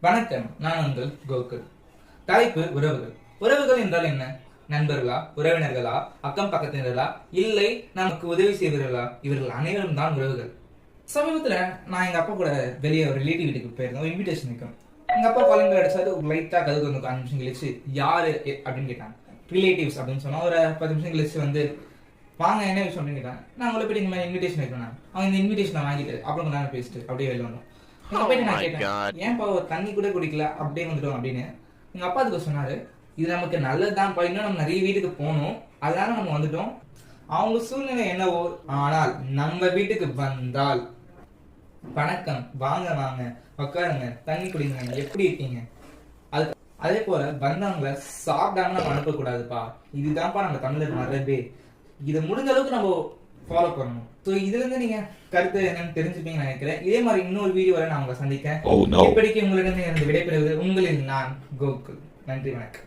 வணக்கம், நான் உங்கள் கோகுல். தலைப்பு உறவுகள். உறவுகள் என்றால் என்ன? நண்பர்களா, உறவினர்களா, அக்கம் பக்கத்தினர்களா, இல்லை நமக்கு உதவி செய்வர்களா? இவர்கள் அனைவரும் தான் உறவுகள். சமீபத்துல நான் எங்க அப்பா கூட வெளியே ஒரு ரிலேட்டிவ் வீட்டுக்கு போயிருந்தேன். ஒரு இன்விடேஷன் இருக்கும். எங்க அப்பா காலிங் அடிச்சாரு. ஒரு லைட்டா கதவு வந்து 5 நிமிஷம் கழிச்சு யாரு அப்படின்னு கேட்டாங்க. ரிலேட்டிவ்ஸ் அப்படின்னு சொன்னா ஒரு 10 நிமிஷம் கழிச்சு வந்து வாங்க என்ன விஷயம் அப்படின்னு கேட்டாங்க. நான் உங்களை போயிட்டு இந்த இன்விடேஷன் வைக்கணும். அவங்க இந்த இன்விடேஷனை வாங்கிட்டு அப்புறம் நான் பேசிட்டு அப்படியே வெளில வந்தோம். எங்க போயிட்டு நான் கேட்டேன், ஏன்ப்பா ஒரு தண்ணி கூட குடிக்கல அப்படியே வந்துட்டோம் அப்படின்னு. எங்க அப்பா அதுக்கு சொன்னாரு, இது நமக்கு நல்லதுதான்ப்பா, இன்னும் நம்ம நிறைய வீட்டுக்கு போகணும், அதனால நம்ம வந்துட்டோம். அவங்க சூழ்நிலை என்னவோ, ஆனால் நம்ம வீட்டுக்கு வந்தால் வணக்கம், வாங்க வாங்க, உட்காருங்க, தண்ணி குடிங்க, எப்படி இருக்கீங்க, அது அதே போல வந்தவங்களை சாப்பிடாம நம்ம அனுப்பக்கூடாதுப்பா. இதுதான்ப்பா நம்ம தமிழர் மரபே. இதை முடிஞ்ச அளவுக்கு நம்ம ஃபாலோ பண்ணணும். ஸோ இதுல இருந்து நீங்க கருத்து என்னன்னு தெரிஞ்சுப்பீங்கன்னு நினைக்கிறேன். இதே மாதிரி இன்னொரு வீடியோவில் நான் உங்களை சந்திக்கிறேன். இப்படிக்கு உங்களிடம் இருந்து விடைபெறுவது உங்களில் நான் கோகுல். நன்றி, வணக்கம்.